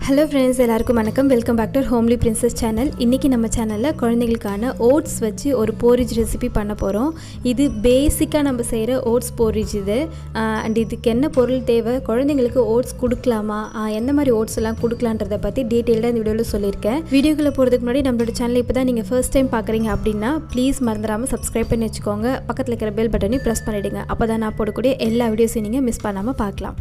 Hello friends, எல்லாருக்கும் வணக்கம். Welcome back to homely princess channel. இன்றைக்கி நம்ம சேனலில் குழந்தைங்களுக்கான ஓட்ஸ் வச்சு ஒரு போரிஜ் ரெசிபி பண்ண போகிறோம். இது பேசிக்காக நம்ம செய்கிற ஓட்ஸ் போரிஜ் இது. அண்ட் இதுக்கு என்ன பொருள் தேவை, குழந்தைங்களுக்கு ஓட்ஸ் கொடுக்கலாமா, எந்த மாதிரி ஓட்ஸ் எல்லாம் கொடுக்கலான்றதை பற்றி டீட்டெயில்டாக இந்த வீடியோவில் சொல்லியிருக்கேன். வீடியோக்குள்ளே போகிறதுக்கு முன்னாடி நம்மளோட சேனல் இப்போ தான் நீங்கள் ஃபர்ஸ்ட் டைம் பார்க்குறீங்க அப்படின்னா ப்ளீஸ் மறந்துடாமல் சப்ஸ்கிரைப் பண்ணி வச்சுக்கோங்க. பக்கத்தில் இருக்கிற பெல் பட்டனையும் ப்ரெஸ் பண்ணிவிடுங்க. அப்போ தான் நான் போடக்கூடிய எல்லா வீடியோஸையும் நீங்கள் மிஸ் பண்ணாமல் பார்க்கலாம்.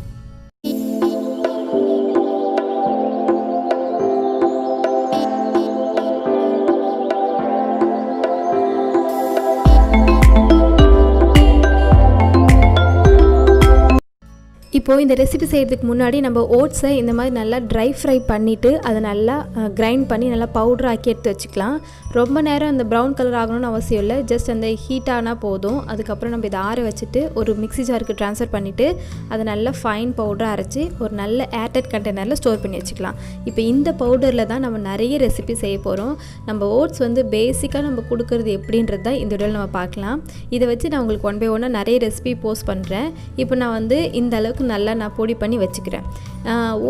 இப்போது இந்த ரெசிபி செய்கிறதுக்கு முன்னாடி நம்ம ஓட்ஸை இந்த மாதிரி நல்லா ட்ரை ஃப்ரை பண்ணிவிட்டு அதை நல்லா கிரைண்ட் பண்ணி நல்லா பவுடர் ஆக்கி எடுத்து வச்சுக்கலாம். ரொம்ப நேரம் அந்த ப்ரௌன் கலர் ஆகணும்னு அவசியம் இல்லை, ஜஸ்ட் அந்த ஹீட் ஆனால் போதும். அதுக்கப்புறம் நம்ம இதை ஆற வச்சுட்டு ஒரு மிக்ஸி ஜாருக்கு ட்ரான்ஸ்ஃபர் பண்ணிவிட்டு அதை நல்லா ஃபைன் பவுடராக அரைச்சி ஒரு நல்ல ஏர்டைட் கண்டெய்னரில் ஸ்டோர் பண்ணி வச்சுக்கலாம். இப்போ இந்த பவுடரில் தான் நம்ம நிறைய ரெசிபி செய்ய போகிறோம். நம்ம ஓட்ஸ் பேசிக்காக நம்ம கொடுக்குறது எப்படின்றது தான் இந்த வீடியோவில் நம்ம பார்க்கலாம். இதை வச்சு நான் உங்களுக்கு ஒன் பை ஒன்னாக நிறைய ரெசிபி போஸ்ட் பண்ணுறேன். இப்போ நான் இந்த அளவுக்கு நல்லா நான் பொடி பண்ணி வச்சுக்கிறேன்.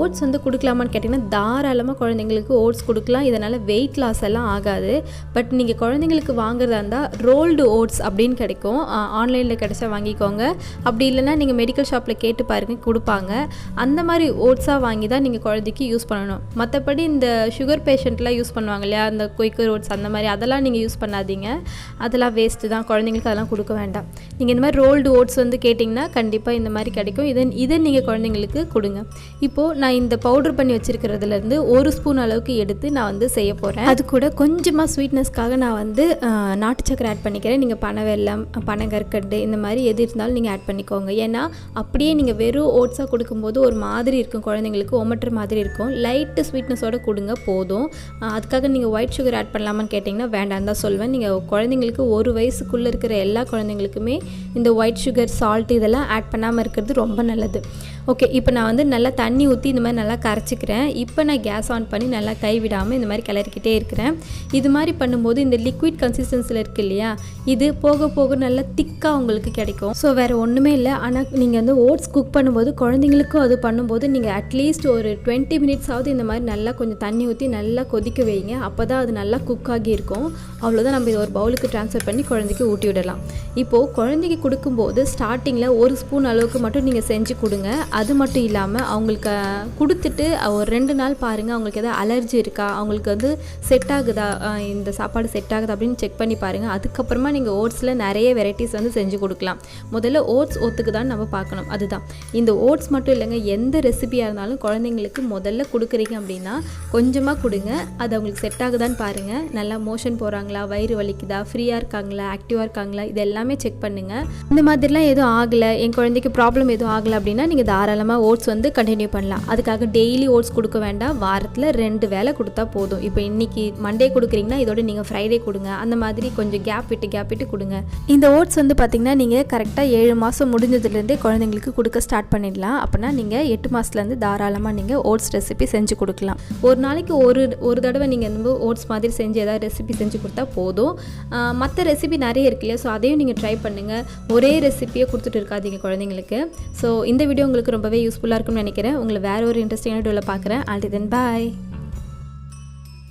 ஓட்ஸ் கொடுக்கலாமான்னு கேட்டிங்கன்னா தாராளமாக குழந்தைங்களுக்கு ஓட்ஸ் கொடுக்கலாம். இதனால் வெயிட் லாஸ் எல்லாம் ஆகாது. பட் நீங்கள் குழந்தைங்களுக்கு வாங்குறதா இருந்தால் ரோல்டு ஓட்ஸ் அப்படின்னு கிடைக்கும், ஆன்லைனில் கிடைச்சா வாங்கிக்கோங்க. அப்படி இல்லைனா நீங்கள் மெடிக்கல் ஷாப்பில் கேட்டு பாருங்கள், கொடுப்பாங்க. அந்த மாதிரி ஓட்ஸாக வாங்கி தான் நீங்கள் குழந்தைக்கு யூஸ் பண்ணணும். மற்றபடி இந்த சுகர் பேஷண்ட்லாம் யூஸ் பண்ணுவாங்க இல்லையா, அந்த குயிக்கர் ஓட்ஸ் அந்த மாதிரி அதெல்லாம் நீங்கள் யூஸ் பண்ணாதீங்க. அதெல்லாம் வேஸ்ட்டு தான், குழந்தைங்களுக்கு அதெல்லாம் கொடுக்க வேண்டாம். நீங்கள் இந்த மாதிரி ரோல்டு ஓட்ஸ் கேட்டிங்கன்னா கண்டிப்பாக இந்த மாதிரி கிடைக்கும். இதை நீங்கள் குழந்தைங்களுக்கு கொடுங்க. இப்போது நான் இந்த பவுடர் பண்ணி வச்சுருக்கிறதுலேருந்து ஒரு ஸ்பூன் அளவுக்கு எடுத்து நான் செய்ய போகிறேன். அது கூட கொஞ்சமாக ஸ்வீட்னஸ்க்காக நான் நாட்டு சக்கரை ஆட் பண்ணிக்கிறேன். நீங்கள் பனவெல்லம், பனங்கற்கண்டு இந்த மாதிரி எது இருந்தாலும் நீங்கள் ஆட் பண்ணிக்கோங்க. ஏன்னா அப்படியே நீங்கள் வெறும் ஓட்ஸாக கொடுக்கும்போது ஒரு மாதிரி இருக்கும், குழந்தைங்களுக்கு ஒமட்டுற மாதிரி இருக்கும். லைட்டு ஸ்வீட்னஸோடு கொடுங்க போதும். அதுக்காக நீங்கள் ஒயிட் சுகர் ஆட் பண்ணலாமான்னு கேட்டிங்கன்னா வேண்டாம் தான் சொல்வேன். நீங்கள் குழந்தைங்களுக்கு ஒரு வயசுக்குள்ளே இருக்கிற எல்லா குழந்தைங்களுக்குமே இந்த ஒயிட் சுகர், சால்ட் இதெல்லாம் ஆட் பண்ணாமல் இருக்கிறது ரொம்ப நல்லது. ஓகே, இப்போ நான் நல்லா தண்ணி ஊற்றி இந்த மாதிரி நல்லா கரைச்சிக்கிறேன். இப்போ நான் கேஸ் ஆன் பண்ணி நல்லா கைவிடாமல் இந்த மாதிரி கிளறிக்கிட்டே இருக்கிறேன். இது மாதிரி பண்ணும்போது இந்த லிக்விட் கன்சிஸ்டன்சியில் இருக்குது இல்லையா, இது போக போக நல்லா திக்காக உங்களுக்கு கிடைக்கும். ஸோ வேறு ஒன்றுமே இல்லை. ஆனால் நீங்கள் ஓட்ஸ் குக் பண்ணும்போது குழந்தைங்களுக்கும் அது பண்ணும்போது நீங்கள் அட்லீஸ்ட் ஒரு 20 மினிட்ஸாவது இந்த மாதிரி நல்லா கொஞ்சம் தண்ணி ஊற்றி நல்லா கொதிக்க வைங்க. அப்போ தான் அது நல்லா குக் ஆகி இருக்கும். அவ்வளோதான். நம்ம இதை ஒரு பவுலுக்கு ட்ரான்ஸ்ஃபர் பண்ணி குழந்தைக்கு ஊட்டி விடலாம். இப்போது குழந்தைக்கு கொடுக்கும்போது ஸ்டார்டிங்கில் ஒரு ஸ்பூன் அளவுக்கு மட்டும் நீங்கள் செஞ்சு கொடுங்க. அது மட்டும் இல்லாமல் அவங்களுக்கு கொடுத்துட்டு ஒரு 2 நாள் பாருங்கள், அவங்களுக்கு எதாவது அலர்ஜி இருக்கா, அவங்களுக்கு செட் ஆகுதா, இந்த சாப்பாடு செட் ஆகுதா அப்படின்னு செக் பண்ணி பாருங்கள். அதுக்கப்புறமா நீங்கள் ஓட்ஸில் நிறைய வெரைட்டிஸ் செஞ்சு கொடுக்கலாம். முதல்ல ஓட்ஸ் ஒத்துக்குதான்னு நம்ம பார்க்கணும். அதுதான் இந்த ஓட்ஸ் மட்டும் இல்லைங்க, எந்த ரெசிபியாக இருந்தாலும் குழந்தைங்களுக்கு முதல்ல கொடுக்குறீங்க அப்படின்னா கொஞ்சமாக கொடுங்க. அது அவங்களுக்கு செட் ஆகுதான்னு பாருங்கள். நல்லா மோஷன் போகிறாங்களா, வயிறு வலிக்குதா, ஃப்ரீயாக இருக்காங்களா, ஆக்டிவாக இருக்காங்களா, இது எல்லாமே செக் பண்ணுங்கள். இந்த மாதிரிலாம் எதுவும் ஆகலை, என் குழந்தைக்கு ப்ராப்ளம் எதுவும் ஆகலை அப்படின்னா நீங்கள் தாராளமாக ஓட்ஸ் கண்டினியூ பண்ணலாம். அதுக்காக டெய்லி ஓட்ஸ் கொடுக்க வேண்டாம், வாரத்தில் 2 வேளை கொடுத்தா போதும். இப்போ இன்றைக்கி மண்டே கொடுக்குறீங்கன்னா இதோட நீங்கள் ஃப்ரைடே கொடுங்க. அந்த மாதிரி கொஞ்சம் கேப் விட்டு கொடுங்க. இந்த ஓட்ஸ் பார்த்திங்கன்னா நீங்கள் கரெக்டாக 7 மாதம் முடிஞ்சதுலேருந்தே குழந்தைங்களுக்கு கொடுக்க ஸ்டார்ட் பண்ணிடலாம். அப்படின்னா நீங்கள் 8 மாதத்துலேருந்து தாராளமாக நீங்கள் ஓட்ஸ் ரெசிபி செஞ்சு கொடுக்கலாம். ஒரு நாளைக்கு ஒரு தடவை நீங்கள் ஓட்ஸ் மாதிரி செஞ்சு ஏதாவது ரெசிபி செஞ்சு கொடுத்தா போதும். மற்ற ரெசிபி நிறைய இருக்கு இல்லையா, ஸோ அதையும் நீங்கள் ட்ரை பண்ணுங்கள். ஒரே ரெசிபியை கொடுத்துட்டு இருக்காதீங்க குழந்தைங்களுக்கு. ஸோ இந்த வீடியோ உங்களுக்கு ரொம்பவே யூஸ்ஃபுல்லாக இருக்கும்னு நினைக்கிறேன். உங்களை வேறு ஒரு இன்ட்ரெஸ்டிங்கான வீடியோவில் பார்க்குறேன். அண்டில் தென் பாய்.